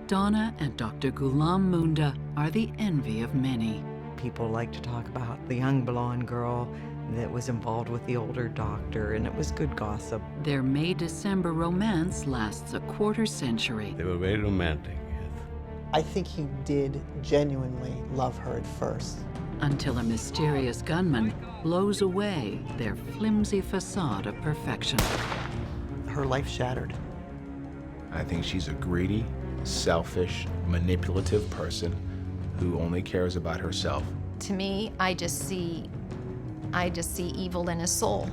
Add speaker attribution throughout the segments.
Speaker 1: Donna and Dr. Ghulam Munda are the envy of many.
Speaker 2: People like to talk about the young blonde girl that was involved with the older doctor, and it was good gossip.
Speaker 1: Their May-December romance lasts a quarter century.
Speaker 3: They were very romantic, yes.
Speaker 4: I think he did genuinely love her at first.
Speaker 1: Until a mysterious gunman blows away their flimsy facade of perfection.
Speaker 4: Her life shattered.
Speaker 5: I think she's a greedy, selfish, manipulative person who only cares about herself.
Speaker 6: To me, I just see evil in his soul.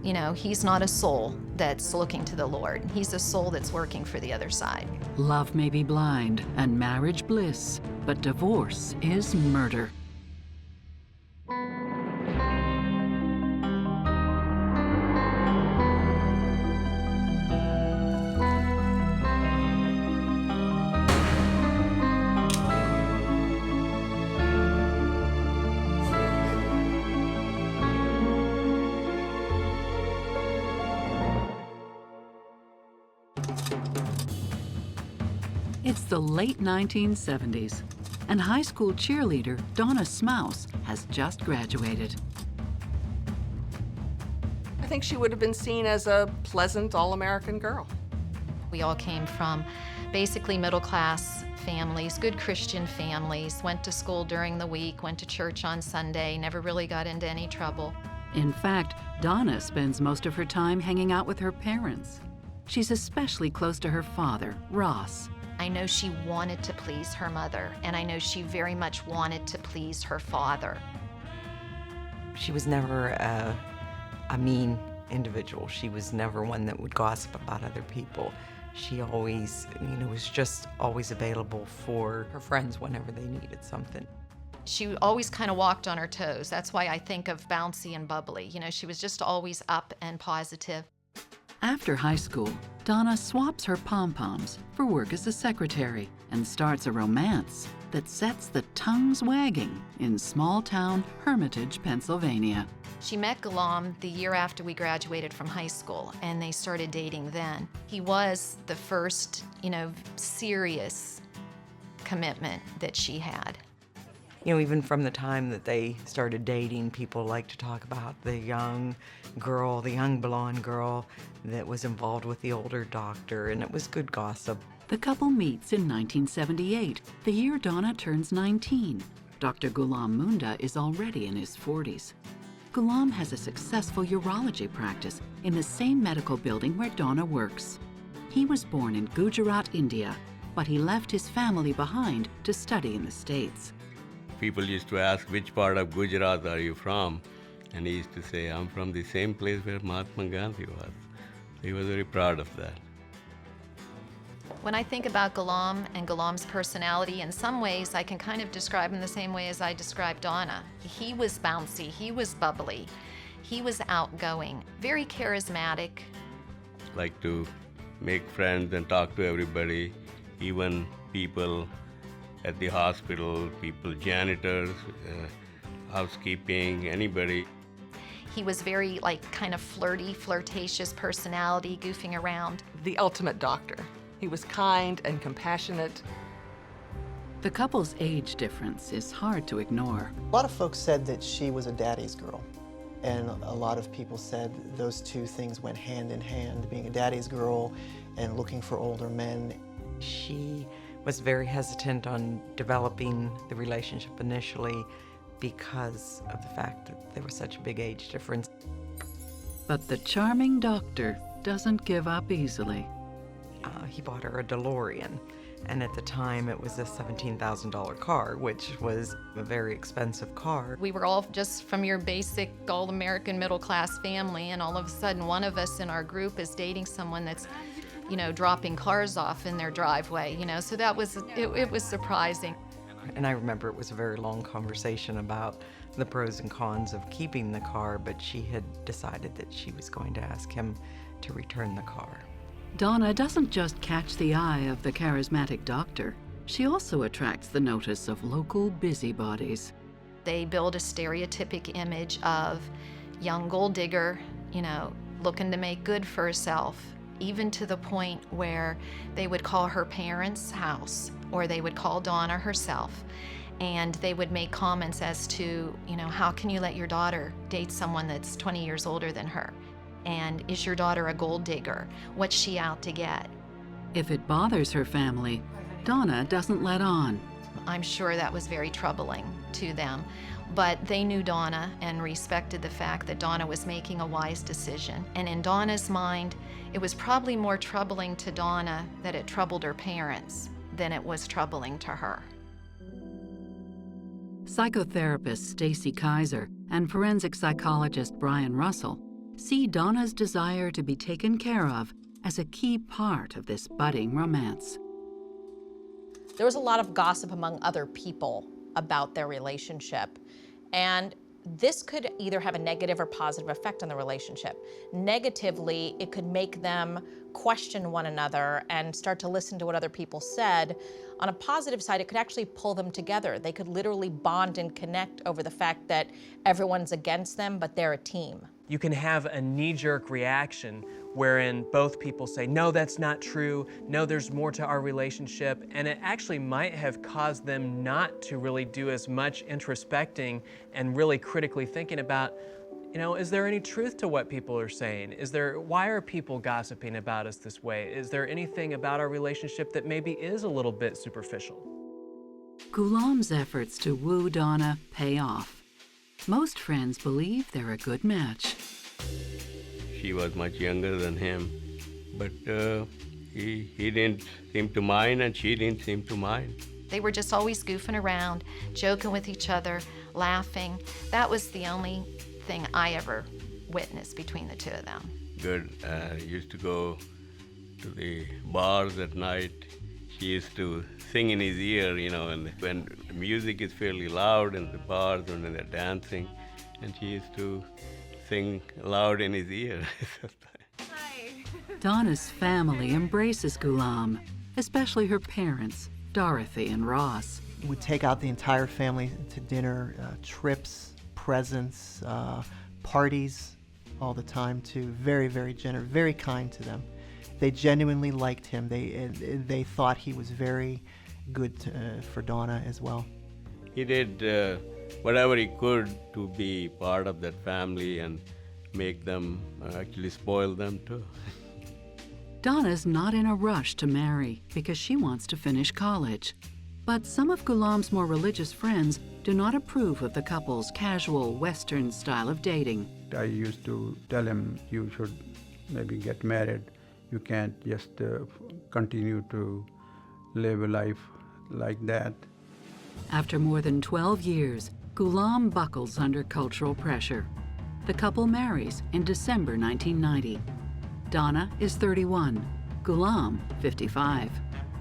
Speaker 6: You know, he's not a soul that's looking to the Lord. He's a soul that's working for the other side.
Speaker 1: Love may be blind and marriage bliss, but divorce is murder. It's the late 1970s, and high school cheerleader Donna Smouse has just graduated.
Speaker 7: I think she would have been seen as a pleasant, all-American girl.
Speaker 6: We all came from basically middle-class families, good Christian families, went to school during the week, went to church on Sunday, never really got into any trouble.
Speaker 1: In fact, Donna spends most of her time hanging out with her parents. She's especially close to her father, Ross.
Speaker 6: I know she wanted to please her mother, and I know she very much wanted to please her father.
Speaker 2: She was never a mean individual. She was never one that would gossip about other people. She always, was just always available for her friends whenever they needed something.
Speaker 6: She always kind of walked on her toes. That's why I think of bouncy and bubbly. You know, she was just always up and positive.
Speaker 1: After high school, Donna swaps her pom-poms for work as a secretary and starts a romance that sets the tongues wagging in small-town Hermitage, Pennsylvania.
Speaker 6: She met Ghulam the year after we graduated from high school, and they started dating then. He was the first, serious commitment that she had.
Speaker 2: Even from the time that they started dating, people like to talk about the young girl, the young blonde girl that was involved with the older doctor, and it was good gossip.
Speaker 1: The couple meets in 1978, the year Donna turns 19. Dr. Ghulam Munda is already in his 40s. Ghulam has a successful urology practice in the same medical building where Donna works. He was born in Gujarat, India, but he left his family behind to study in the States.
Speaker 3: People used to ask, which part of Gujarat are you from? And he used to say, I'm from the same place where Mahatma Gandhi was. He was very proud of that.
Speaker 6: When I think about Ghulam and Ghulam's personality, in some ways I can kind of describe him the same way as I described Donna. He was bouncy, he was bubbly, he was outgoing, very charismatic.
Speaker 3: Like to make friends and talk to everybody, even people at the hospital, people, janitors, housekeeping, anybody.
Speaker 6: He was very kind of flirty, flirtatious personality, goofing around.
Speaker 7: The ultimate doctor. He was kind and compassionate.
Speaker 1: The couple's age difference is hard to ignore.
Speaker 4: A lot of folks said that she was a daddy's girl. And a lot of people said those two things went hand in hand, being a daddy's girl and looking for older men.
Speaker 2: She was very hesitant on developing the relationship initially because of the fact that there was such a big age difference.
Speaker 1: But the charming doctor doesn't give up easily.
Speaker 2: He bought her a DeLorean, and at the time it was a $17,000 car, which was a very expensive car.
Speaker 6: We were all just from your basic all-American middle-class family, and all of a sudden one of us in our group is dating someone that's dropping cars off in their driveway, so that was, it was surprising.
Speaker 2: And I remember it was a very long conversation about the pros and cons of keeping the car, but she had decided that she was going to ask him to return the car.
Speaker 1: Donna doesn't just catch the eye of the charismatic doctor. She also attracts the notice of local busybodies.
Speaker 6: They build a stereotypic image of young gold digger, looking to make good for herself, even to the point where they would call her parents' house, or they would call Donna herself, and they would make comments as to, how can you let your daughter date someone that's 20 years older than her? And is your daughter a gold digger? What's she out to get?
Speaker 1: If it bothers her family, Donna doesn't let on.
Speaker 6: I'm sure that was very troubling to them, but they knew Donna and respected the fact that Donna was making a wise decision. And in Donna's mind, it was probably more troubling to Donna that it troubled her parents than it was troubling to her.
Speaker 1: Psychotherapist Stacy Kaiser and forensic psychologist Brian Russell see Donna's desire to be taken care of as a key part of this budding romance.
Speaker 8: There was a lot of gossip among other people about their relationship, and this could either have a negative or positive effect on the relationship. Negatively, it could make them question one another and start to listen to what other people said. On a positive side, it could actually pull them together. They could literally bond and connect over the fact that everyone's against them, but they're a team.
Speaker 9: You can have a knee-jerk reaction wherein both people say, no, that's not true, no, there's more to our relationship, and it actually might have caused them not to really do as much introspecting and really critically thinking about, is there any truth to what people are saying? Why are people gossiping about us this way? Is there anything about our relationship that maybe is a little bit superficial?
Speaker 1: Ghulam's efforts to woo Donna pay off. Most friends believe they're a good match.
Speaker 3: She was much younger than him, but he didn't seem to mind and she didn't seem to mind.
Speaker 6: They were just always goofing around, joking with each other, laughing. That was the only thing I ever witnessed between the two of them.
Speaker 3: Good. Used to go to the bars at night. She used to sing in his ear, and when the music is fairly loud in the bars when they're dancing, and she used to sing loud in his ear.
Speaker 1: Donna's family embraces Ghulam, especially her parents, Dorothy and Ross.
Speaker 4: Would take out the entire family to dinner, trips, presents, parties all the time too. Very, very generous, very kind to them. They genuinely liked him. They thought he was very good for Donna as well.
Speaker 3: He did whatever he could to be part of that family and make them, actually spoil them too.
Speaker 1: Donna's not in a rush to marry because she wants to finish college. But some of Ghulam's more religious friends do not approve of the couple's casual Western style of dating.
Speaker 10: I used to tell him, you should maybe get married. You can't just continue to live a life like that.
Speaker 1: After more than 12 years, Ghulam buckles under cultural pressure. The couple marries in December 1990. Donna is 31, Ghulam 55.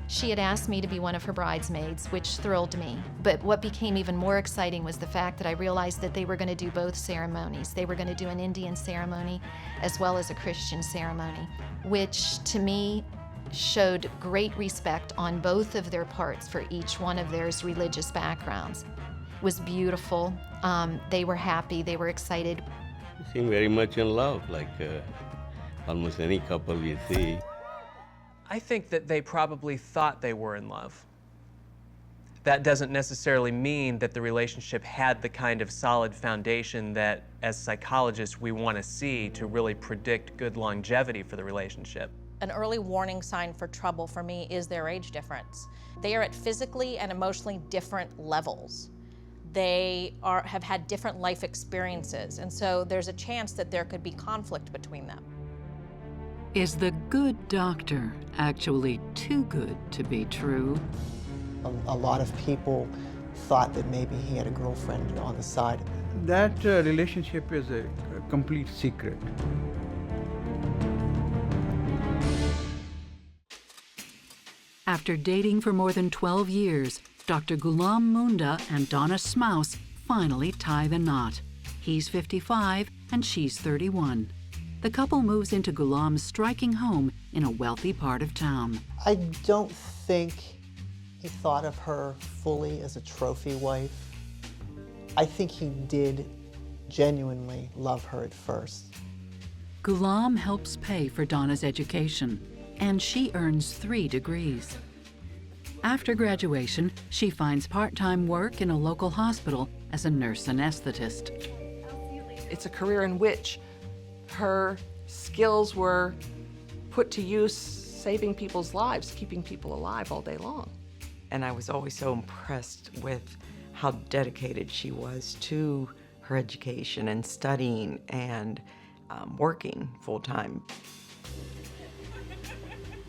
Speaker 6: She had asked me to be one of her bridesmaids, which thrilled me. But what became even more exciting was the fact that I realized that they were going to do both ceremonies. They were going to do an Indian ceremony as well as a Christian ceremony, which to me showed great respect on both of their parts for each one of their religious backgrounds. It was beautiful. They were happy. They were excited.
Speaker 3: They seem very much in love, like almost any couple you see.
Speaker 9: I think that they probably thought they were in love. That doesn't necessarily mean that the relationship had the kind of solid foundation that, as psychologists, we want to see to really predict good longevity for the relationship.
Speaker 8: An early warning sign for trouble for me is their age difference. They are at physically and emotionally different levels. They have had different life experiences, and so there's a chance that there could be conflict between them.
Speaker 1: Is the good doctor actually too good to be true?
Speaker 4: A lot of people thought that maybe he had a girlfriend on the side.
Speaker 10: That relationship is a complete secret.
Speaker 1: After dating for more than 12 years, Dr. Ghulam Munda and Donna Smouse finally tie the knot. He's 55 and she's 31. The couple moves into Ghulam's striking home in a wealthy part of town.
Speaker 4: I don't think he thought of her fully as a trophy wife. I think he did genuinely love her at first.
Speaker 1: Ghulam helps pay for Donna's education, and she earns 3 degrees. After graduation, she finds part-time work in a local hospital as a nurse anesthetist.
Speaker 7: It's a career in which her skills were put to use saving people's lives, keeping people alive all day long.
Speaker 2: And I was always so impressed with how dedicated she was to her education and studying and working full-time.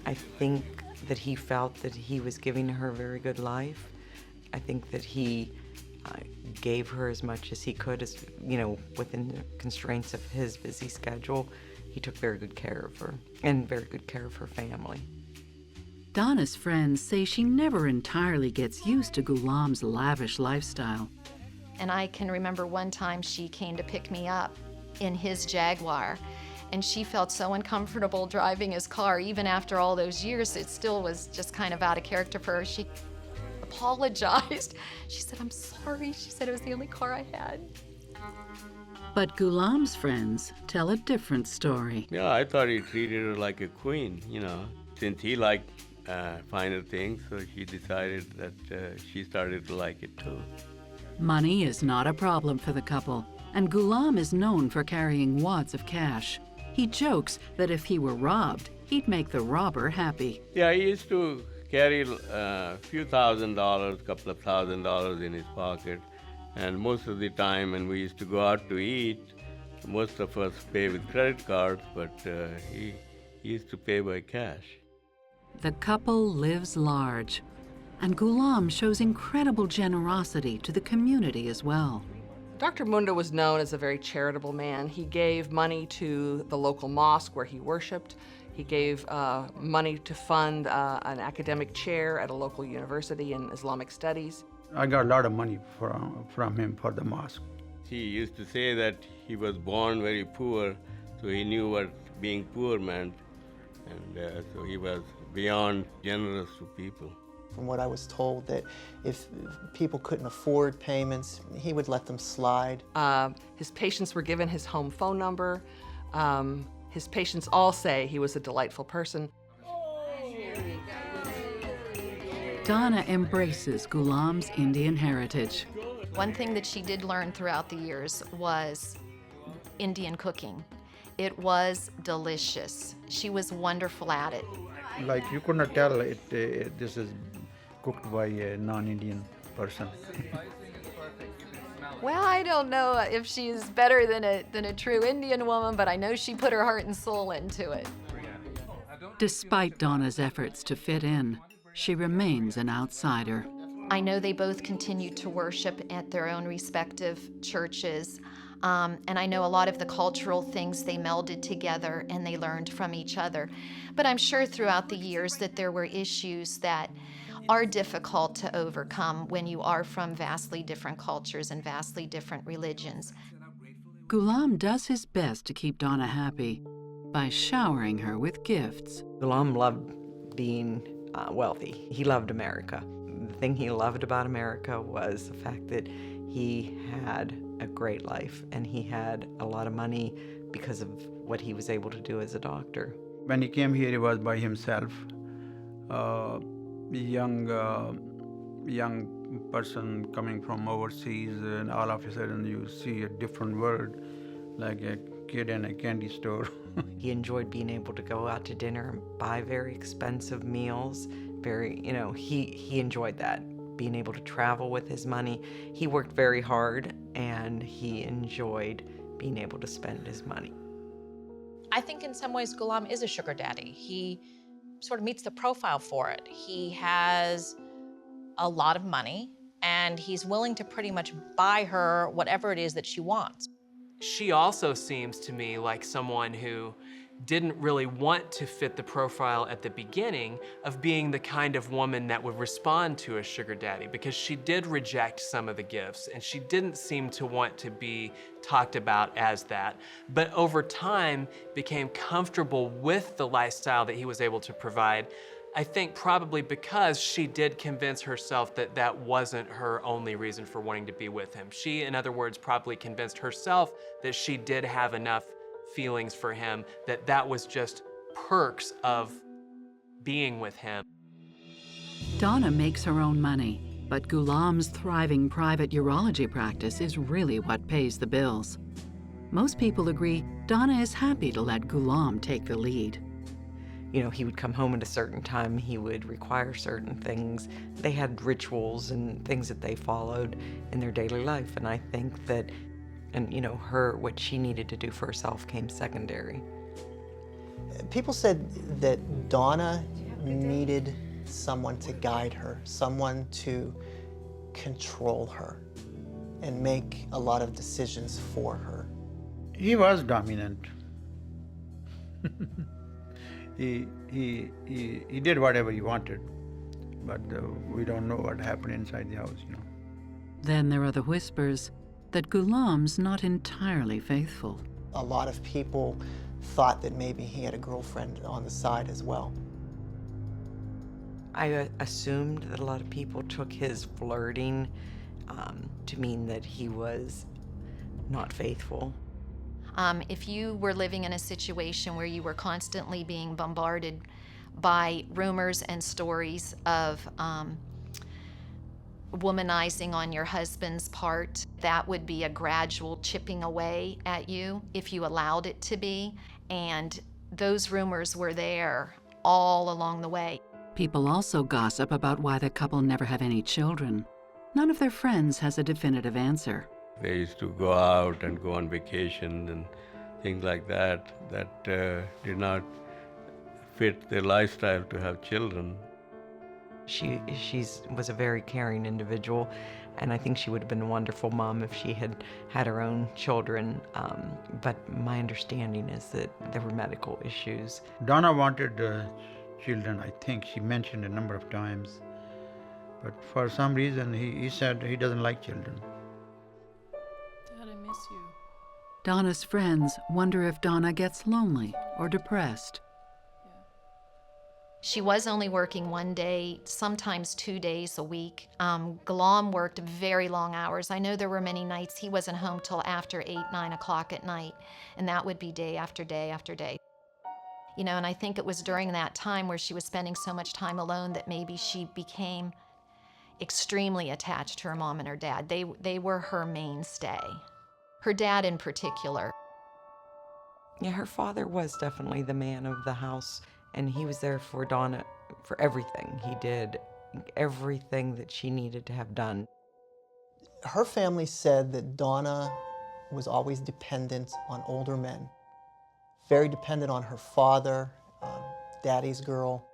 Speaker 2: I think that he felt that he was giving her a very good life. I think that he gave her as much as he could, as within the constraints of his busy schedule. He took very good care of her and very good care of her family.
Speaker 1: Donna's friends say she never entirely gets used to Ghulam's lavish lifestyle.
Speaker 6: And I can remember one time she came to pick me up in his Jaguar, and she felt so uncomfortable driving his car. Even after all those years, it still was just kind of out of character for her. She apologized. She said, "I'm sorry." She said it was the only car I had.
Speaker 1: But Ghulam's friends tell a different story.
Speaker 3: Yeah, I thought he treated her like a queen, Since he liked finer things, so she decided that she started to like it too.
Speaker 1: Money is not a problem for the couple, and Ghulam is known for carrying wads of cash. He jokes that if he were robbed, he'd make the robber happy.
Speaker 3: Yeah, he used to carry a few $1,000s, couple of $1,000s in his pocket. And most of the time when we used to go out to eat, most of us pay with credit cards, but he used to pay by cash.
Speaker 1: The couple lives large, and Ghulam shows incredible generosity to the community as well.
Speaker 7: Dr. Munda was known as a very charitable man. He gave money to the local mosque where he worshiped. He gave money to fund an academic chair at a local university in Islamic studies.
Speaker 10: I got a lot of money from him for the mosque.
Speaker 3: He used to say that he was born very poor, so he knew what being poor meant, and so he was beyond generous to people.
Speaker 4: From what I was told, that if people couldn't afford payments, he would let them slide.
Speaker 7: His patients were given his home phone number. His patients all say he was a delightful person.
Speaker 1: Donna embraces Ghulam's Indian heritage.
Speaker 6: One thing that she did learn throughout the years was Indian cooking. It was delicious. She was wonderful at it.
Speaker 10: Like you could not tell this is cooked by a non-Indian person.
Speaker 6: Well, I don't know if she's better than a true Indian woman, but I know she put her heart and soul into it.
Speaker 1: Despite Donna's efforts to fit in, she remains an outsider.
Speaker 6: I know they both continued to worship at their own respective churches, and I know a lot of the cultural things they melded together and they learned from each other. But I'm sure throughout the years that there were issues that are difficult to overcome when you are from vastly different cultures and vastly different religions.
Speaker 1: Ghulam does his best to keep Donna happy by showering her with gifts.
Speaker 2: Ghulam loved being wealthy. He loved America. The thing he loved about America was the fact that he had a great life and he had a lot of money because of what he was able to do as a doctor.
Speaker 10: When he came here, he was by himself. Young person coming from overseas, and all of a sudden you see a different world, like a kid in a candy store.
Speaker 2: He enjoyed being able to go out to dinner and buy very expensive meals. He enjoyed that, being able to travel with his money. He worked very hard and he enjoyed being able to spend his money.
Speaker 8: I think in some ways Ghulam is a sugar daddy. He sort of meets the profile for it. He has a lot of money and he's willing to pretty much buy her whatever it is that she wants.
Speaker 9: She also seems to me like someone who didn't really want to fit the profile at the beginning of being the kind of woman that would respond to a sugar daddy, because she did reject some of the gifts and she didn't seem to want to be talked about as that, but over time became comfortable with the lifestyle that he was able to provide. I think probably because she did convince herself that that wasn't her only reason for wanting to be with him. She, in other words, probably convinced herself that she did have enough feelings for him, that was just perks of being with him.
Speaker 1: Donna makes her own money, but Ghulam's thriving private urology practice is really what pays the bills. Most people agree Donna is happy to let Ghulam take the lead.
Speaker 2: You know, he would come home at a certain time, he would require certain things. They had rituals and things that they followed in their daily life, and I think that, and you know, what she needed to do for herself came secondary.
Speaker 4: People said that Donna needed someone to guide her, someone to control her and make a lot of decisions for her.
Speaker 10: He was dominant. He did whatever he wanted, but we don't know what happened inside the house, you know.
Speaker 1: Then there are the whispers that Ghulam's not entirely faithful.
Speaker 4: A lot of people thought that maybe he had a girlfriend on the side as well.
Speaker 2: I assumed that a lot of people took his flirting to mean that he was not faithful.
Speaker 6: If you were living in a situation where you were constantly being bombarded by rumors and stories of womanizing on your husband's part, that would be a gradual chipping away at you if you allowed it to be. And those rumors were there all along the way.
Speaker 1: People also gossip about why the couple never have any children. None of their friends has a definitive answer.
Speaker 3: They used to go out and go on vacation and things like that did not fit their lifestyle to have children.
Speaker 2: She was a very caring individual, and I think she would have been a wonderful mom if she had had her own children, but my understanding is that there were medical issues.
Speaker 10: Donna wanted children, I think she mentioned a number of times, but for some reason he said he doesn't like children.
Speaker 11: Dad, I miss you.
Speaker 1: Donna's friends wonder if Donna gets lonely or depressed.
Speaker 6: She was only working one day, sometimes 2 days a week. Ghulam worked very long hours. I know there were many nights he wasn't home till after 8, 9 o'clock at night, and that would be day after day after day. You know, and I think it was during that time where she was spending so much time alone that maybe she became extremely attached to her mom and her dad. They were her mainstay. Her dad in particular.
Speaker 2: Yeah, her father was definitely the man of the house, and he was there for Donna for everything. He did everything that she needed to have done.
Speaker 4: Her family said that Donna was always dependent on older men, very dependent on her father, daddy's girl.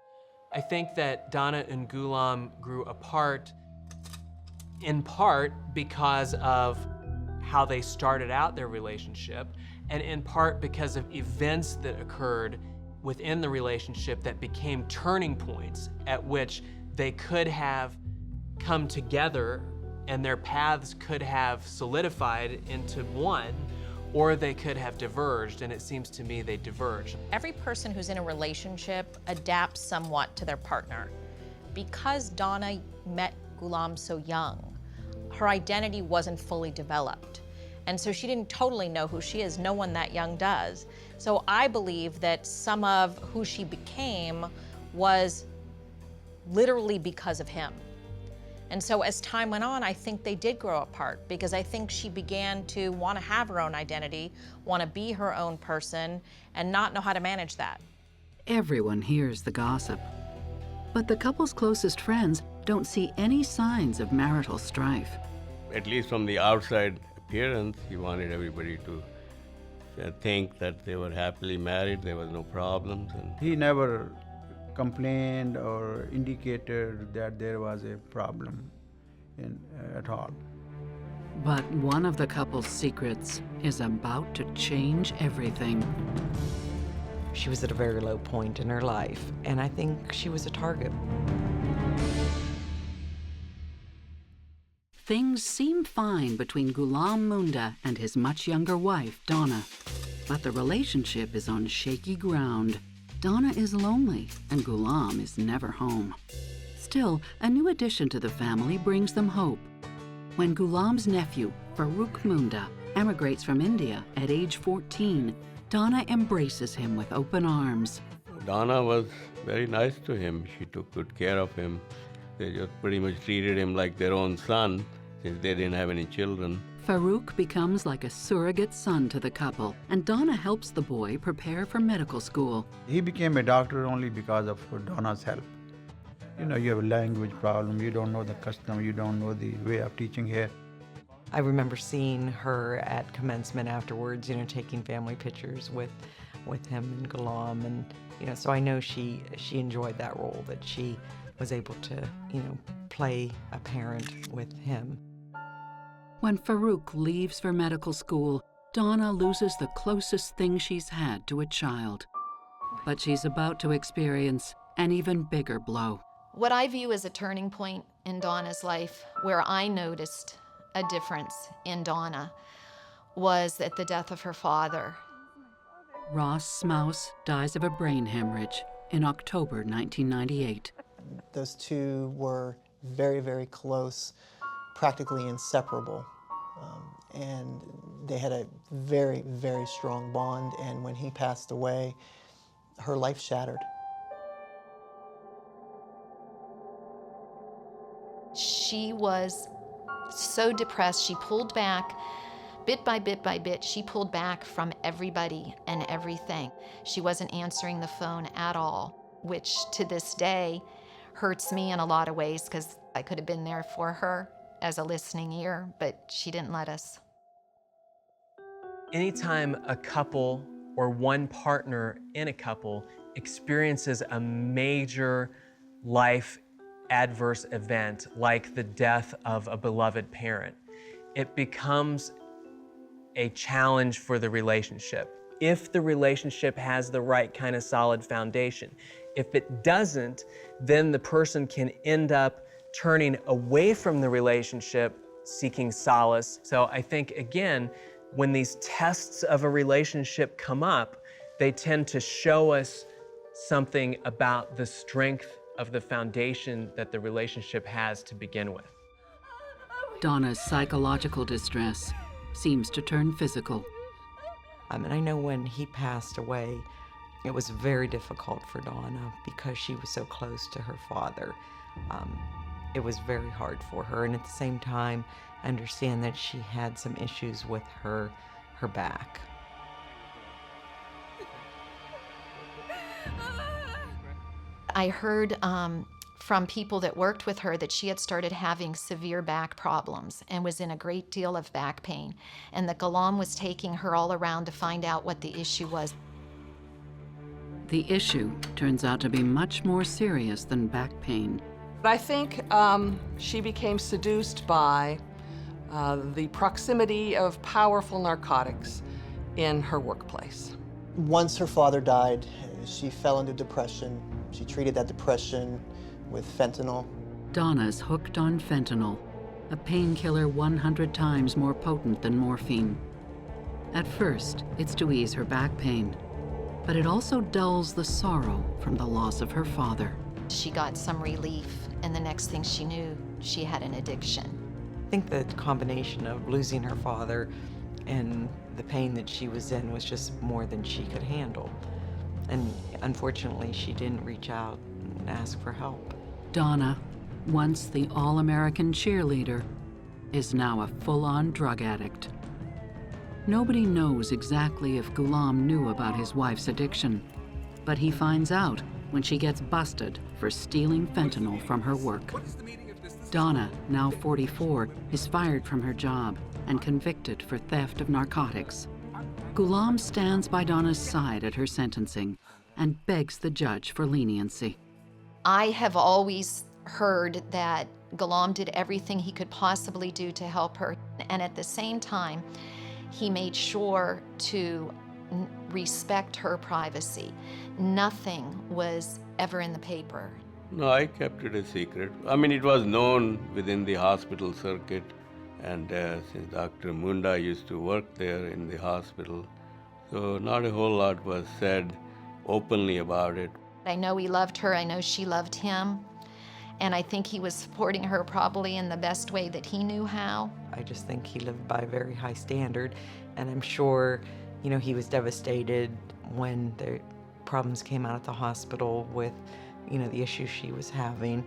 Speaker 9: I think that Donna and Ghulam grew apart in part because of how they started out their relationship, and in part because of events that occurred within the relationship that became turning points at which they could have come together and their paths could have solidified into one, or they could have diverged, and it seems to me they diverged.
Speaker 8: Every person who's in a relationship adapts somewhat to their partner. Because Donna met Ghulam so young, her identity wasn't fully developed. And so she didn't totally know who she is. No one that young does. So I believe that some of who she became was literally because of him. And so as time went on, I think they did grow apart, because I think she began to want to have her own identity, want to be her own person, and not know how to manage that.
Speaker 1: Everyone hears the gossip. But the couple's closest friends don't see any signs of marital strife.
Speaker 3: At least from the outside appearance, he wanted everybody to think that they were happily married, there was no problems. And
Speaker 10: He never complained or indicated that there was a problem at all.
Speaker 1: But one of the couple's secrets is about to change everything.
Speaker 2: She was at a very low point in her life, and I think she was a target.
Speaker 1: Things seem fine between Ghulam Munda and his much younger wife, Donna. But the relationship is on shaky ground. Donna is lonely, and Ghulam is never home. Still, a new addition to the family brings them hope. When Ghulam's nephew, Farooq Munda, emigrates from India at age 14, Donna embraces him with open arms.
Speaker 3: Donna was very nice to him. She took good care of him. They just pretty much treated him like their own son since they didn't have any children.
Speaker 1: Farouk becomes like a surrogate son to the couple, and Donna helps the boy prepare for medical school.
Speaker 10: He became a doctor only because of Donna's help. You know, you have a language problem, you don't know the custom, you don't know the way of teaching here.
Speaker 2: I remember seeing her at commencement afterwards, you know, taking family pictures with him and Ghulam, and you know, so I know she enjoyed that role, that she was able to, you know, play a parent with him.
Speaker 1: When Farouk leaves for medical school, Donna loses the closest thing she's had to a child. But she's about to experience an even bigger blow.
Speaker 6: What I view as a turning point in Donna's life, where I noticed a difference in Donna, was at the death of her father.
Speaker 1: Ross Smouse dies of a brain hemorrhage in October 1998.
Speaker 4: Those two were very, very close, practically inseparable. And they had a very, very strong bond, and when he passed away, her life shattered.
Speaker 6: She was so depressed, she pulled back, bit by bit by bit, she pulled back from everybody and everything. She wasn't answering the phone at all, which to this day hurts me in a lot of ways because I could have been there for her as a listening ear, but she didn't let us.
Speaker 9: Anytime a couple or one partner in a couple experiences a major life adverse event like the death of a beloved parent, it becomes a challenge for the relationship. If the relationship has the right kind of solid foundation. If it doesn't, then the person can end up turning away from the relationship, seeking solace. So I think, again, when these tests of a relationship come up, they tend to show us something about the strength of the foundation that the relationship has to begin with.
Speaker 1: Donna's psychological distress seems to turn physical.
Speaker 2: And I know when he passed away, it was very difficult for Donna because she was so close to her father. It was very hard for her, and at the same time, I understand that she had some issues with her back.
Speaker 6: I heard from people that worked with her that she had started having severe back problems and was in a great deal of back pain, and that Ghulam was taking her all around to find out what the issue was.
Speaker 1: The issue turns out to be much more serious than back pain.
Speaker 7: I think she became seduced by the proximity of powerful narcotics in her workplace.
Speaker 4: Once her father died, she fell into depression. She treated that depression with fentanyl.
Speaker 1: Donna's hooked on fentanyl, a painkiller 100 times more potent than morphine. At first, it's to ease her back pain, but it also dulls the sorrow from the loss of her father.
Speaker 6: She got some relief, and the next thing she knew, she had an addiction.
Speaker 2: I think the combination of losing her father and the pain that she was in was just more than she could handle. And unfortunately, she didn't reach out and ask for help.
Speaker 1: Donna, once the all-American cheerleader, is now a full-on drug addict. Nobody knows exactly if Ghulam knew about his wife's addiction, but he finds out when she gets busted for stealing fentanyl from her work. Donna, now 44, is fired from her job and convicted for theft of narcotics. Ghulam stands by Donna's side at her sentencing and begs the judge for leniency.
Speaker 6: I have always heard that Ghulam did everything he could possibly do to help her, and at the same time, he made sure to respect her privacy. Nothing was ever in the paper.
Speaker 3: No, I kept it a secret. I mean, it was known within the hospital circuit, and since Dr. Munda used to work there in the hospital, so not a whole lot was said openly about it.
Speaker 6: I know he loved her, I know she loved him, and I think he was supporting her probably in the best way that he knew how.
Speaker 2: I just think he lived by a very high standard, and I'm sure You know, he was devastated when the problems came out at the hospital with, you know, the issues she was having.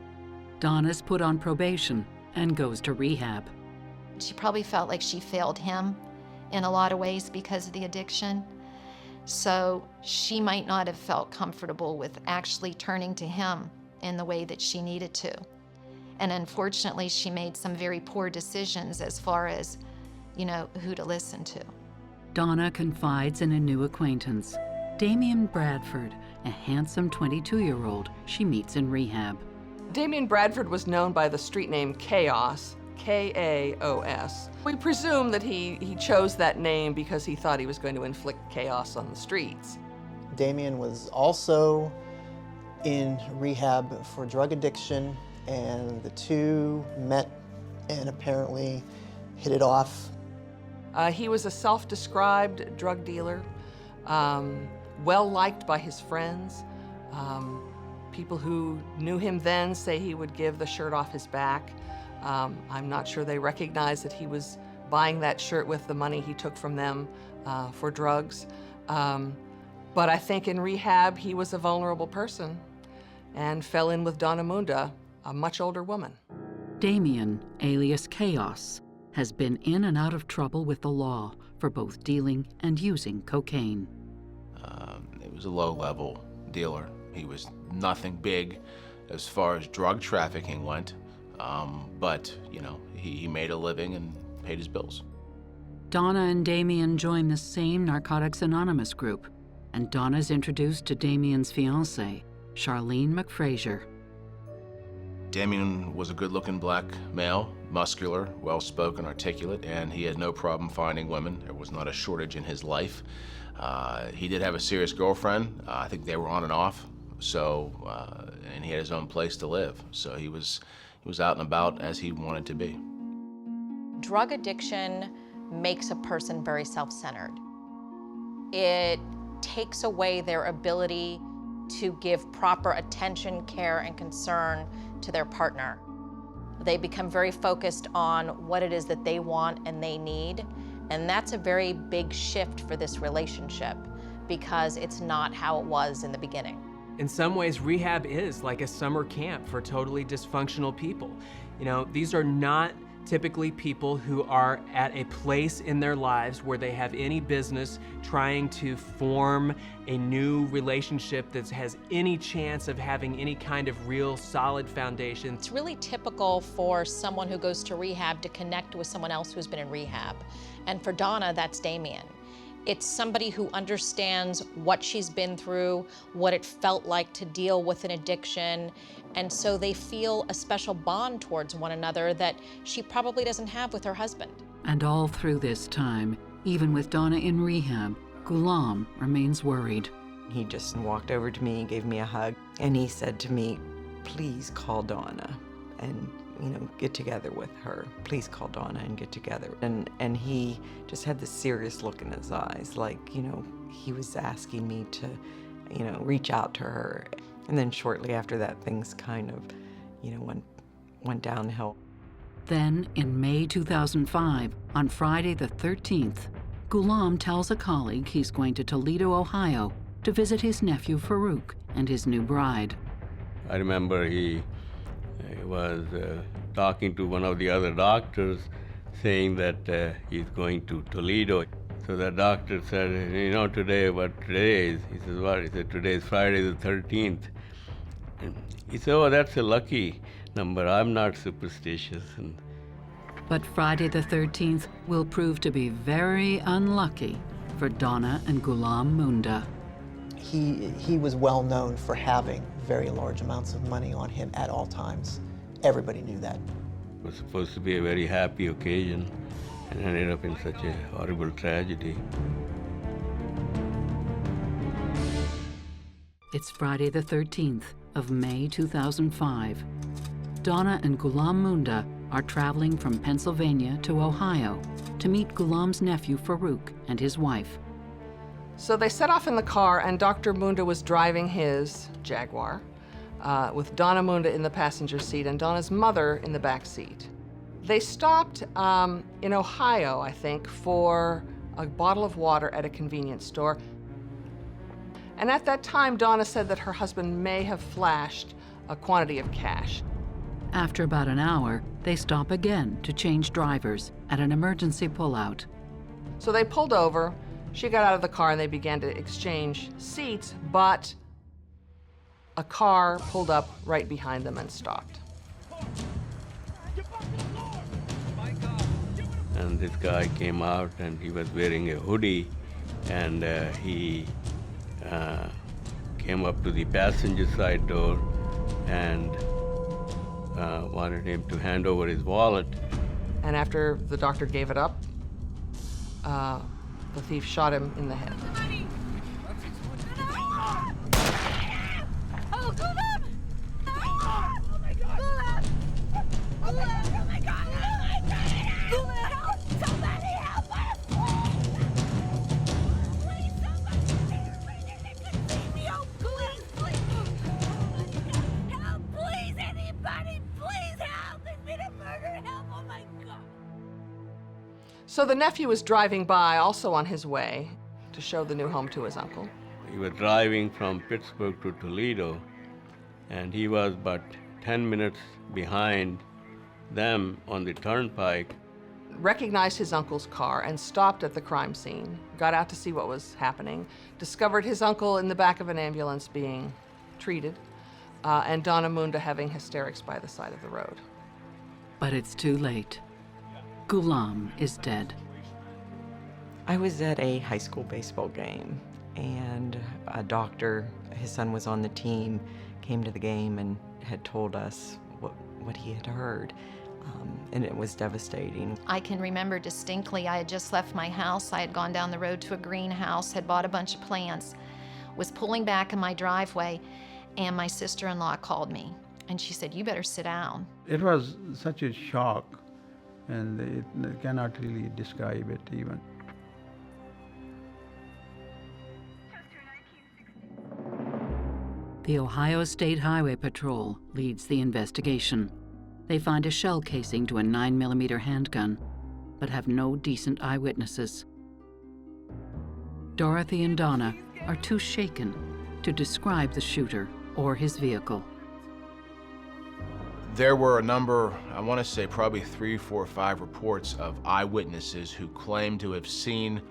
Speaker 1: Donna's put on probation and goes to rehab.
Speaker 6: She probably felt like she failed him in a lot of ways because of the addiction. So she might not have felt comfortable with actually turning to him in the way that she needed to. And unfortunately, she made some very poor decisions as far as, you know, who to listen to.
Speaker 1: Donna confides in a new acquaintance, Damian Bradford, a handsome 22-year-old she meets in rehab.
Speaker 7: Damian Bradford was known by the street name Chaos, K-A-O-S. We presume that he chose that name because he thought he was going to inflict chaos on the streets.
Speaker 4: Damian was also in rehab for drug addiction, and the two met and apparently hit it off.
Speaker 7: He was a self-described drug dealer, well-liked by his friends. People who knew him then say he would give the shirt off his back. I'm not sure they recognize that he was buying that shirt with the money he took from them for drugs. But I think in rehab, he was a vulnerable person and fell in with Donna Munda, a much older woman.
Speaker 1: Damian, alias Chaos, has been in and out of trouble with the law for both dealing and using cocaine.
Speaker 5: It was a low-level dealer. He was nothing big as far as drug trafficking went, but, you know, he made a living and paid his bills.
Speaker 1: Donna and Damian join the same Narcotics Anonymous group, and Donna's introduced to Damian's fiancée, Charlene McFrazier.
Speaker 5: Damian was a good-looking black male, muscular, well-spoken, articulate, and he had no problem finding women. There was not a shortage in his life. He did have a serious girlfriend. I think they were on and off, so, and he had his own place to live. So he was out and about as he wanted to be.
Speaker 8: Drug addiction makes a person very self-centered. It takes away their ability to give proper attention, care, and concern to their partner. They become very focused on what it is that they want and they need, and that's a very big shift for this relationship because it's not how it was in the beginning.
Speaker 9: In some ways, rehab is like a summer camp for totally dysfunctional people. You know, these are not typically people who are at a place in their lives where they have any business trying to form a new relationship that has any chance of having any kind of real solid foundation.
Speaker 8: It's really typical for someone who goes to rehab to connect with someone else who's been in rehab. And for Donna, that's Damian. It's somebody who understands what she's been through, what it felt like to deal with an addiction, and so they feel a special bond towards one another that she probably doesn't have with her husband.
Speaker 1: And all through this time, even with Donna in rehab, Ghulam remains worried.
Speaker 2: He just walked over to me and gave me a hug, and he said to me, please call Donna and, you know, get together with her. Please call Donna and get together. And he just had this serious look in his eyes, like, you know, he was asking me to, you know, reach out to her. And then shortly after that, things kind of, you know, went downhill.
Speaker 1: Then, in May 2005, on Friday the 13th, Ghulam tells a colleague he's going to Toledo, Ohio, to visit his nephew Farouk and his new bride.
Speaker 3: I remember he was talking to one of the other doctors, saying that he's going to Toledo. So the doctor said, you know, today, what today is? He says, what? He said, today is Friday the 13th. And he said, oh, that's a lucky number. I'm not superstitious.
Speaker 1: But Friday the 13th will prove to be very unlucky for Donna and Ghulam Munda.
Speaker 4: He was well known for having very large amounts of money on him at all times. Everybody knew that.
Speaker 3: It was supposed to be a very happy occasion and ended up in such a horrible tragedy.
Speaker 1: It's Friday the 13th of May 2005. Donna and Ghulam Munda are traveling from Pennsylvania to Ohio to meet Ghulam's nephew Farouk and his wife.
Speaker 7: So they set off in the car, and Dr. Munda was driving his Jaguar with Donna Munda in the passenger seat and Donna's mother in the back seat. They stopped in Ohio, I think, for a bottle of water at a convenience store. And at that time, Donna said that her husband may have flashed a quantity of cash.
Speaker 1: After about an hour, they stop again to change drivers at an emergency pullout.
Speaker 7: So they pulled over, she got out of the car, and they began to exchange seats, but a car pulled up right behind them and stopped.
Speaker 3: And this guy came out and he was wearing a hoodie, and he came up to the passenger side door and wanted him to hand over his wallet.
Speaker 7: And after the doctor gave it up, the thief shot him in the head.
Speaker 12: Oh, Gulam! Oh my God! Gulam! Gulam! Oh my God! Gulam! Help! Somebody help us! Please, somebody! Oh, please, please! Help! Please, anybody! Please help! There's been a murder! Help! Oh my God!
Speaker 7: So the nephew was driving by, also on his way, to show the new home to his uncle.
Speaker 3: He was driving from Pittsburgh to Toledo, and he was about 10 minutes behind them on the turnpike.
Speaker 7: Recognized his uncle's car and stopped at the crime scene, got out to see what was happening, discovered his uncle in the back of an ambulance being treated, and Donna Munda having hysterics by the side of the road.
Speaker 1: But it's too late. Gulam is dead.
Speaker 2: I was at a high school baseball game, and a doctor, his son was on the team, came to the game and had told us what he had heard, and it was devastating.
Speaker 6: I can remember distinctly, I had just left my house. I had gone down the road to a greenhouse, had bought a bunch of plants, was pulling back in my driveway, and my sister-in-law called me, and she said, "You better sit down."
Speaker 10: It was such a shock, and it cannot really describe it even.
Speaker 1: The Ohio State Highway Patrol leads the investigation. They find a shell casing to a 9mm handgun, but have no decent eyewitnesses. Dorothy and Donna are too shaken to describe the shooter or his vehicle.
Speaker 5: There were a number, I want to say probably 3, 4, 5 reports of eyewitnesses who claimed to have seen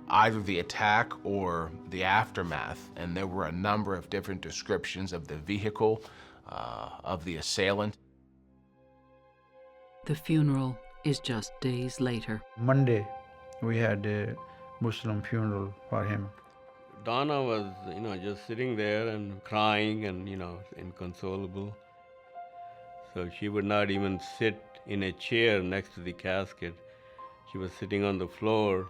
Speaker 5: either the attack or the aftermath, and there were a number of different descriptions of the vehicle, of the assailant.
Speaker 1: The funeral is just days later.
Speaker 10: Monday, we had a Muslim funeral for him.
Speaker 3: Donna was, just sitting there and crying and, inconsolable. So she would not even sit in a chair next to the casket. She was sitting on the floor,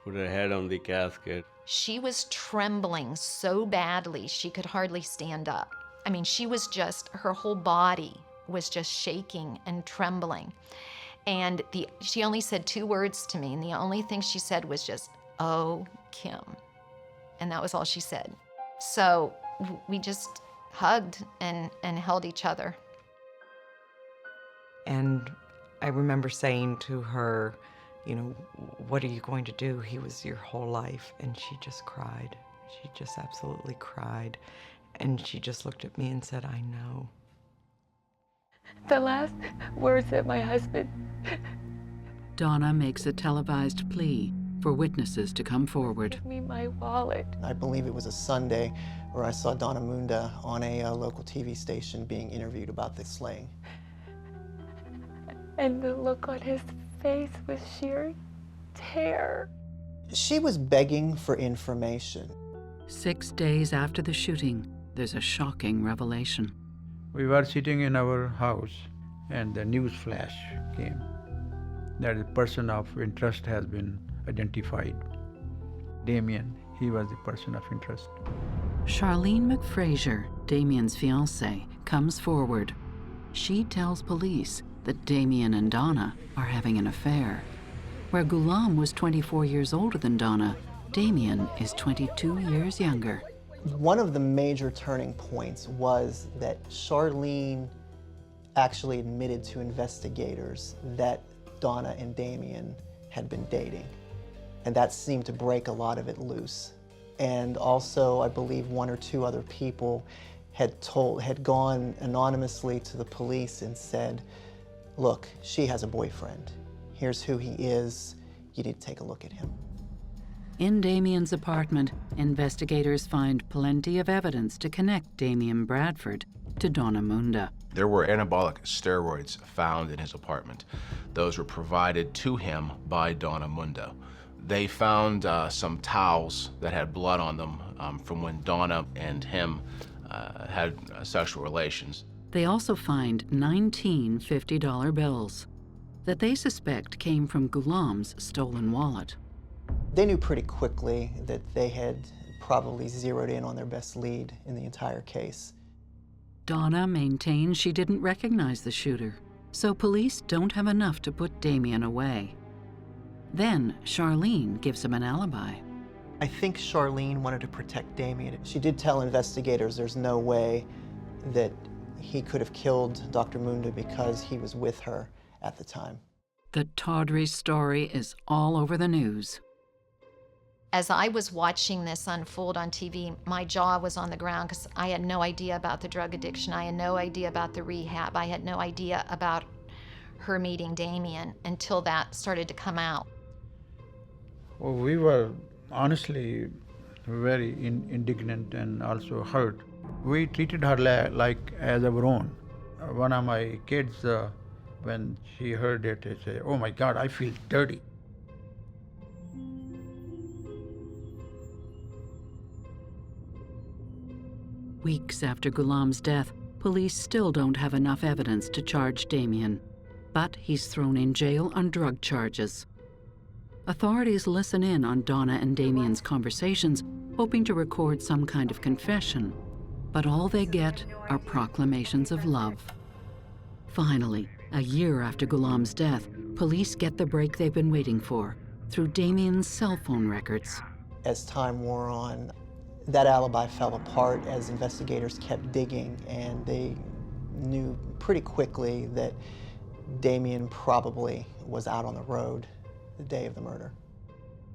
Speaker 3: put her head on the casket.
Speaker 6: She was trembling so badly she could hardly stand up. I mean, her whole body was just shaking and trembling. And she only said 2 words to me, and the only thing she said was just, "Oh, Kim." And that was all she said. So we just hugged and held each other.
Speaker 2: And I remember saying to her, "What are you going to do? He was your whole life." And she just cried. She just absolutely cried. And she just looked at me and said, "I know."
Speaker 12: The last words that my husband...
Speaker 1: Donna makes a televised plea for witnesses to come forward.
Speaker 12: Give me my wallet.
Speaker 4: I believe it was a Sunday where I saw Donna Munda on a local TV station being interviewed about the slaying.
Speaker 12: And the look on his face was sheer terror.
Speaker 4: She was begging for information.
Speaker 1: 6 days after the shooting, there's a shocking revelation.
Speaker 10: We were sitting in our house, and the news flash came that a person of interest has been identified. Damien, he was the person of interest.
Speaker 1: Charlene McFrazier, Damien's fiancée, comes forward. She tells police that Damien and Donna are having an affair. Where Gulam was 24 years older than Donna, Damien is 22 years younger.
Speaker 4: One of the major turning points was that Charlene actually admitted to investigators that Donna and Damien had been dating. And that seemed to break a lot of it loose. And also, I believe 1 or 2 other people had gone anonymously to the police and said, look, she has a boyfriend. Here's who he is. You need to take a look at him.
Speaker 1: In Damien's apartment, investigators find plenty of evidence to connect Damien Bradford to Donna Munda.
Speaker 5: There were anabolic steroids found in his apartment. Those were provided to him by Donna Munda. They found some towels that had blood on them from when Donna and him had sexual relations.
Speaker 1: They also find 19 $50 bills that they suspect came from Ghulam's stolen wallet.
Speaker 4: They knew pretty quickly that they had probably zeroed in on their best lead in the entire case.
Speaker 1: Donna maintains she didn't recognize the shooter, so police don't have enough to put Damien away. Then Charlene gives him an alibi.
Speaker 4: I think Charlene wanted to protect Damien. She did tell investigators there's no way that he could have killed Dr. Munda because he was with her at the time.
Speaker 1: The tawdry story is all over the news.
Speaker 6: As I was watching this unfold on TV, my jaw was on the ground because I had no idea about the drug addiction. I had no idea about the rehab. I had no idea about her meeting Damien until that started to come out.
Speaker 10: Well, we were honestly very indignant and also hurt. We treated her like as our own. One of my kids, when she heard it, she said, "Oh my God, I feel dirty."
Speaker 1: Weeks after Ghulam's death, police still don't have enough evidence to charge Damien, but he's thrown in jail on drug charges. Authorities listen in on Donna and Damien's conversations, hoping to record some kind of confession, but all they get are proclamations of love. Finally, a year after Ghulam's death, police get the break they've been waiting for through Damien's cell phone records.
Speaker 4: As time wore on, that alibi fell apart as investigators kept digging, and they knew pretty quickly that Damien probably was out on the road the day of the murder.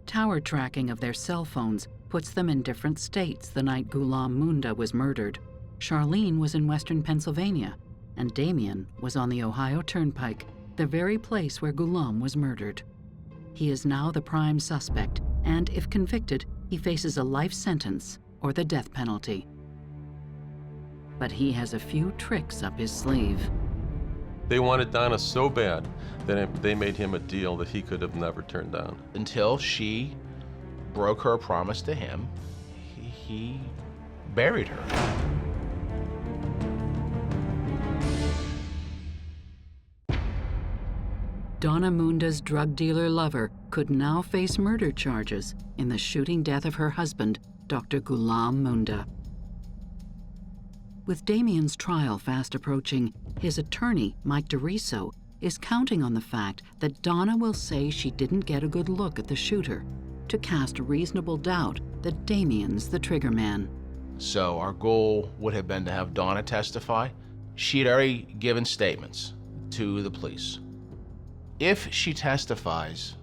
Speaker 1: Tower tracking of their cell phones puts them in different states the night Ghulam Munda was murdered. Charlene was in western Pennsylvania, and Damien was on the Ohio Turnpike, the very place where Ghulam was murdered. He is now the prime suspect, and if convicted, he faces a life sentence or the death penalty. But he has a few tricks up his sleeve.
Speaker 13: They wanted Donna so bad that they made him a deal that he could have never turned down.
Speaker 5: Until she broke her promise to him, he buried her.
Speaker 1: Donna Munda's drug dealer lover could now face murder charges in the shooting death of her husband, Dr. Ghulam Munda. With Damien's trial fast approaching, his attorney, Mike DeRiso, is counting on the fact that Donna will say she didn't get a good look at the shooter to cast reasonable doubt that Damien's the trigger man.
Speaker 5: So our goal would have been to have Donna testify. She had already given statements to the police. If she testifies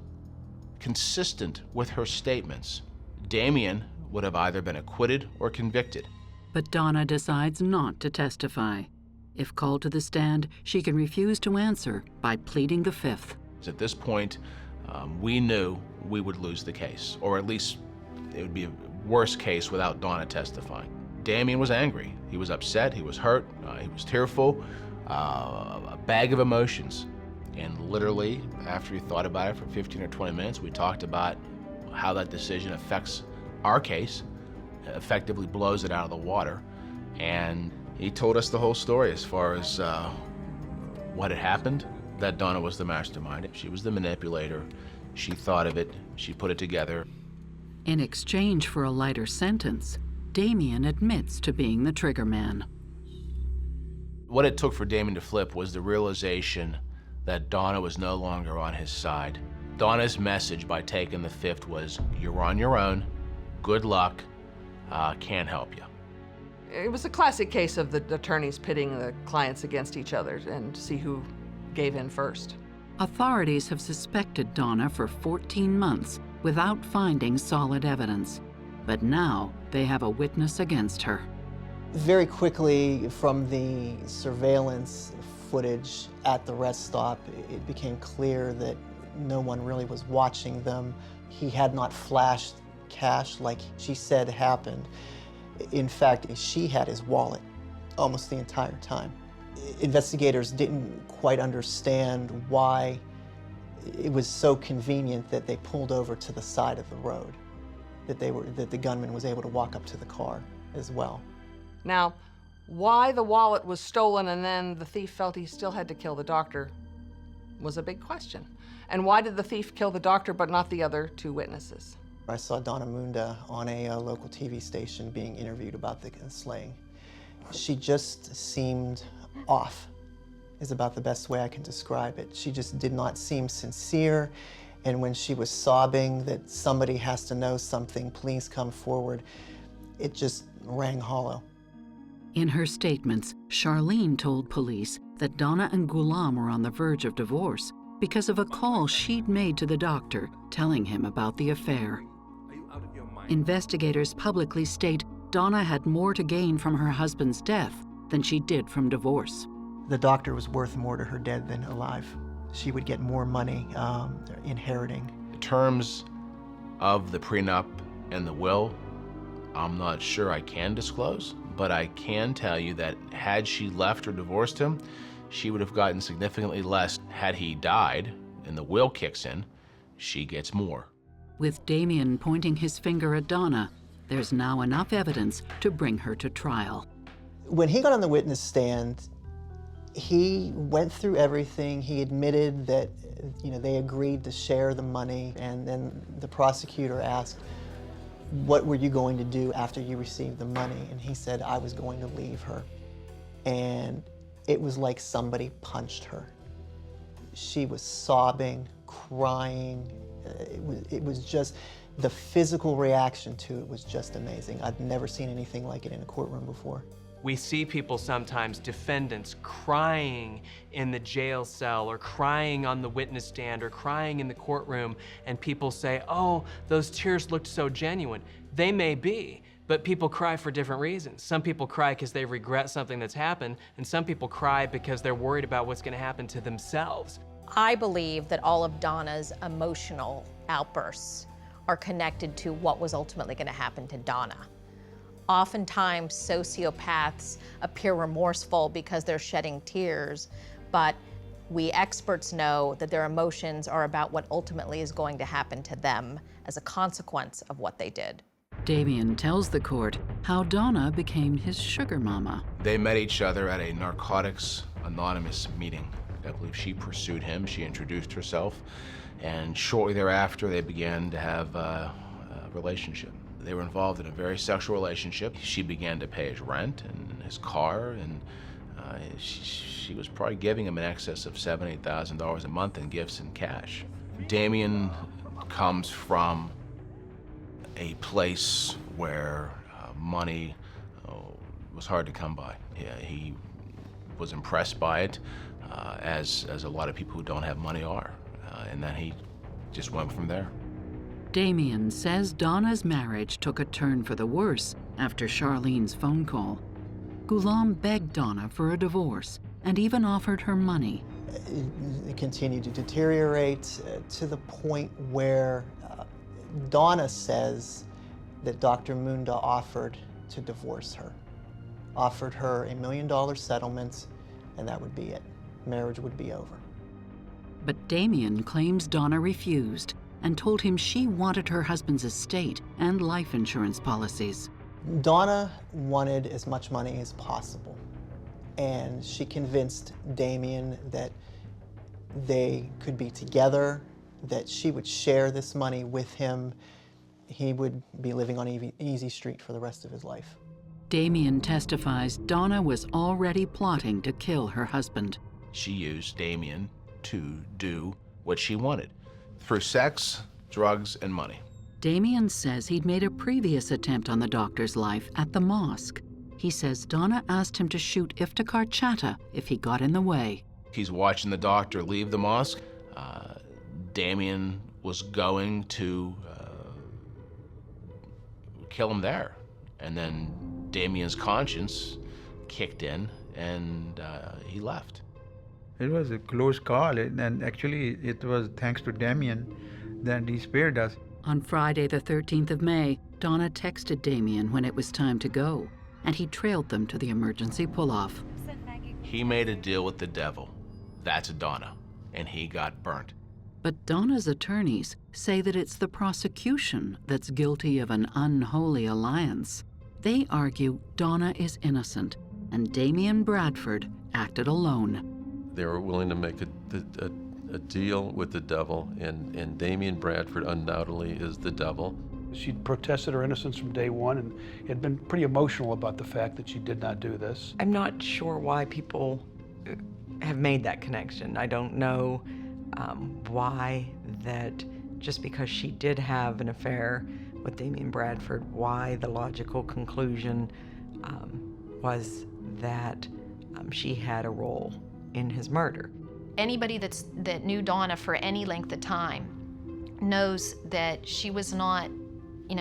Speaker 5: consistent with her statements, Damien would have either been acquitted or convicted.
Speaker 1: But Donna decides not to testify. If called to the stand, she can refuse to answer by pleading the fifth.
Speaker 5: At this point, we knew we would lose the case, or at least it would be a worse case without Donna testifying. Damien was angry. He was upset. He was hurt. He was tearful. A bag of emotions. And literally, after we thought about it for 15 or 20 minutes, we talked about how that decision affects our case, effectively blows it out of the water. And he told us the whole story as far as what had happened, that Donna was the mastermind. She was the manipulator. She thought of it. She put it together.
Speaker 1: In exchange for a lighter sentence, Damien admits to being the trigger man.
Speaker 5: What it took for Damien to flip was the realization that Donna was no longer on his side. Donna's message by taking the fifth was, "You're on your own, good luck, can't help you."
Speaker 7: It was a classic case of the attorneys pitting the clients against each other and see who gave in first.
Speaker 1: Authorities have suspected Donna for 14 months without finding solid evidence. But now they have a witness against her.
Speaker 4: Very quickly, from the surveillance footage at the rest stop, it became clear that no one really was watching them. He had not flashed cash like she said happened. In fact, she had his wallet almost the entire time. Investigators didn't quite understand why it was so convenient that they pulled over to the side of the road, that the gunman was able to walk up to the car as well.
Speaker 7: Now, why the wallet was stolen and then the thief felt he still had to kill the doctor was a big question. And why did the thief kill the doctor but not the other two witnesses?
Speaker 4: I saw Donna Munda on a local TV station being interviewed about the slaying. She just seemed off, is about the best way I can describe it. She just did not seem sincere, and when she was sobbing that somebody has to know something, please come forward, it just rang hollow.
Speaker 1: In her statements, Charlene told police that Donna and Ghulam were on the verge of divorce because of a call she'd made to the doctor telling him about the affair. Investigators publicly state Donna had more to gain from her husband's death than she did from divorce.
Speaker 4: The doctor was worth more to her dead than alive. She would get more money inheriting.
Speaker 5: In terms of the prenup and the will, I'm not sure I can disclose, but I can tell you that had she left or divorced him, she would have gotten significantly less. Had he died and the will kicks in, she gets more.
Speaker 1: With Damien pointing his finger at Donna, there's now enough evidence to bring her to trial.
Speaker 4: When he got on the witness stand, he went through everything. He admitted that, they agreed to share the money, and then the prosecutor asked, what were you going to do after you received the money? And he said, I was going to leave her. And it was like somebody punched her. She was sobbing, crying. It was just, the physical reaction to it was just amazing. I've never seen anything like it in a courtroom before.
Speaker 9: We see people sometimes, defendants, crying in the jail cell or crying on the witness stand or crying in the courtroom, and people say, oh, those tears looked so genuine. They may be, but people cry for different reasons. Some people cry because they regret something that's happened, and some people cry because they're worried about what's gonna happen to themselves.
Speaker 8: I believe that all of Donna's emotional outbursts are connected to what was ultimately going to happen to Donna. Oftentimes, sociopaths appear remorseful because they're shedding tears, but we experts know that their emotions are about what ultimately is going to happen to them as a consequence of what they did.
Speaker 1: Damien tells the court how Donna became his sugar mama.
Speaker 5: They met each other at a Narcotics Anonymous meeting. I believe she pursued him, she introduced herself, and shortly thereafter they began to have a relationship. They were involved in a very sexual relationship. She began to pay his rent and his car, and she was probably giving him in excess of $7,000, $8,000 a month in gifts and cash. Damien comes from a place where money was hard to come by. He was impressed by it, as a lot of people who don't have money are, and then he just went from there.
Speaker 1: Damien says Donna's marriage took a turn for the worse after Charlene's phone call. Ghulam begged Donna for a divorce and even offered her money.
Speaker 4: It continued to deteriorate to the point where Donna says that Dr. Munda offered to divorce her, offered her $1 million settlement, and that would be it. Marriage would be over.
Speaker 1: But Damien claims Donna refused and told him she wanted her husband's estate and life insurance policies.
Speaker 4: Donna wanted as much money as possible, and she convinced Damien that they could be together, that she would share this money with him. He would be living on Easy Street for the rest of his life.
Speaker 1: Damien testifies Donna was already plotting to kill her husband.
Speaker 5: She used Damien to do what she wanted, through sex, drugs, and money.
Speaker 1: Damien says he'd made a previous attempt on the doctor's life at the mosque. He says Donna asked him to shoot Iftikhar Chatta if he got in the way.
Speaker 5: He's watching the doctor leave the mosque. Damien was going to kill him there. And then Damien's conscience kicked in, and he left.
Speaker 10: It was a close call, and actually it was thanks to Damien that he spared us.
Speaker 1: On Friday, the 13th of May, Donna texted Damien when it was time to go, and he trailed them to the emergency pull-off.
Speaker 5: He made a deal with the devil. That's Donna, and he got burnt.
Speaker 1: But Donna's attorneys say that it's the prosecution that's guilty of an unholy alliance. They argue Donna is innocent, and Damien Bradford acted alone.
Speaker 13: They were willing to make a deal with the devil, and Damien Bradford undoubtedly is the devil.
Speaker 14: She'd protested her innocence from day one and had been pretty emotional about the fact that she did not do this.
Speaker 2: I'm not sure why people have made that connection. I don't know why that just because she did have an affair with Damien Bradford, why the logical conclusion was that she had a role in his murder.
Speaker 6: Anybody that knew Donna for any length of time knows that she was not,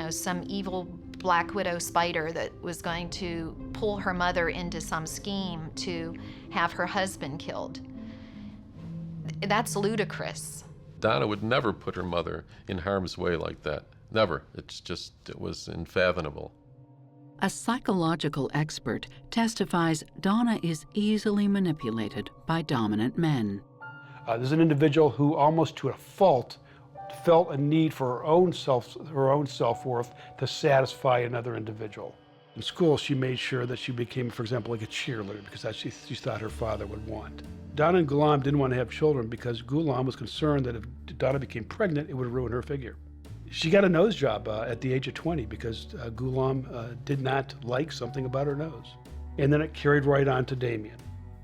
Speaker 6: some evil Black Widow spider that was going to pull her mother into some scheme to have her husband killed. That's ludicrous.
Speaker 13: Donna would never put her mother in harm's way like that. Never. It was unfathomable.
Speaker 1: A psychological expert testifies Donna is easily manipulated by dominant men.
Speaker 14: There's an individual who almost to a fault felt a need for her own self-worth to satisfy another individual. In school, she made sure that she became, for example, like a cheerleader because that's what she thought her father would want. Donna and Ghulam didn't want to have children because Ghulam was concerned that if Donna became pregnant, it would ruin her figure. She got a nose job at the age of 20 because Ghulam did not like something about her nose. And then it carried right on to Damien.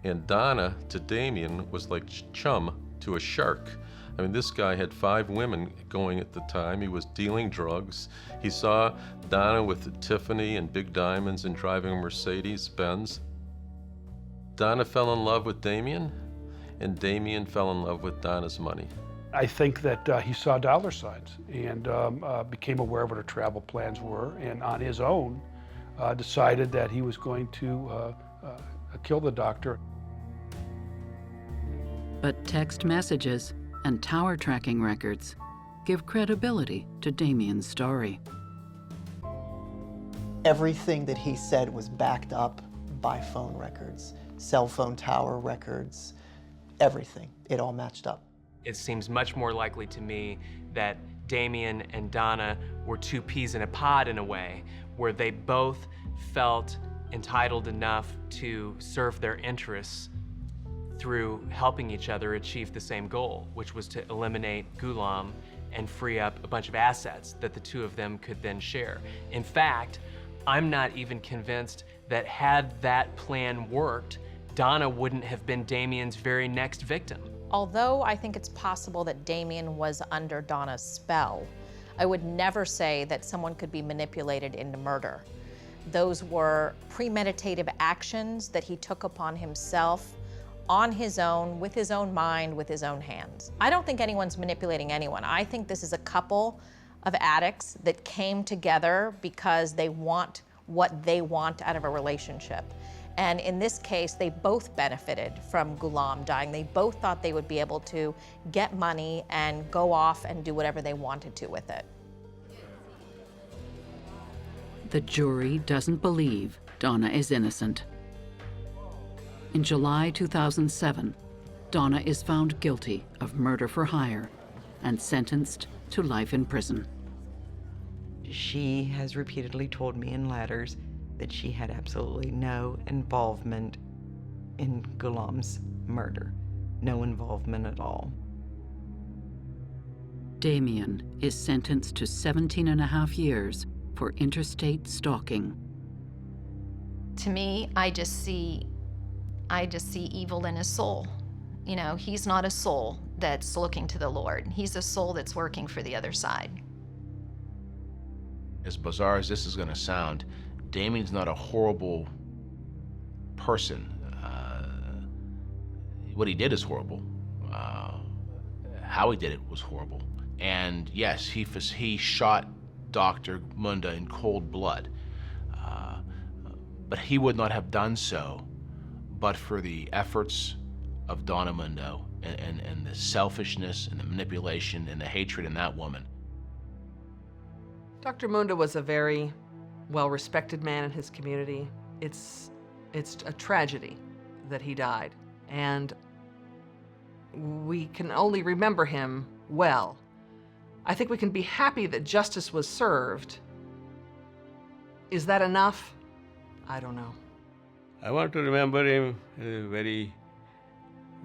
Speaker 13: And Donna to Damien was like chum to a shark. I mean, this guy had 5 women going at the time. He was dealing drugs. He saw Donna with Tiffany and big diamonds and driving a Mercedes-Benz. Donna fell in love with Damien, and Damien fell in love with Donna's money.
Speaker 14: I think that he saw dollar signs and became aware of what her travel plans were, and on his own decided that he was going to kill the doctor.
Speaker 1: But text messages and tower tracking records give credibility to Damien's story.
Speaker 4: Everything that he said was backed up by phone records, cell phone tower records, everything. It all matched up.
Speaker 9: It seems much more likely to me that Damien and Donna were 2 peas in a pod in a way, where they both felt entitled enough to serve their interests through helping each other achieve the same goal, which was to eliminate Ghulam and free up a bunch of assets that the 2 of them could then share. In fact, I'm not even convinced that had that plan worked, Donna wouldn't have been Damien's very next victim.
Speaker 8: Although I think it's possible that Damien was under Donna's spell, I would never say that someone could be manipulated into murder. Those were premeditative actions that he took upon himself on his own, with his own mind, with his own hands. I don't think anyone's manipulating anyone. I think this is a couple of addicts that came together because they want what they want out of a relationship. And in this case, they both benefited from Ghulam dying. They both thought they would be able to get money and go off and do whatever they wanted to with it.
Speaker 1: The jury doesn't believe Donna is innocent. In July 2007, Donna is found guilty of murder for hire and sentenced to life in prison.
Speaker 2: She has repeatedly told me in letters that she had absolutely no involvement in Ghulam's murder. No involvement at all.
Speaker 1: Damien is sentenced to 17.5 years for interstate stalking.
Speaker 6: To me, I just see evil in his soul. He's not a soul that's looking to the Lord. He's a soul that's working for the other side.
Speaker 5: As bizarre as this is going to sound, Damien's not a horrible person. What he did is horrible. How he did it was horrible. And yes, he shot Dr. Munda in cold blood. But he would not have done so but for the efforts of Donna Mundo and the selfishness and the manipulation and the hatred in that woman.
Speaker 7: Dr. Munda was a very well-respected man in his community. It's a tragedy that he died, and we can only remember him well. I think we can be happy that justice was served. Is that enough? I don't know.
Speaker 3: I want to remember him as a very,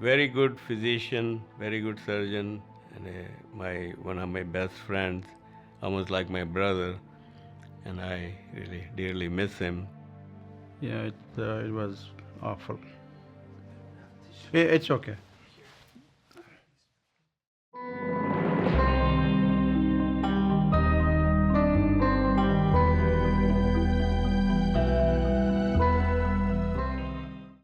Speaker 3: very good physician, very good surgeon, and one of my best friends, almost like my brother, and I really dearly miss him.
Speaker 10: Yeah, it was awful. It's okay.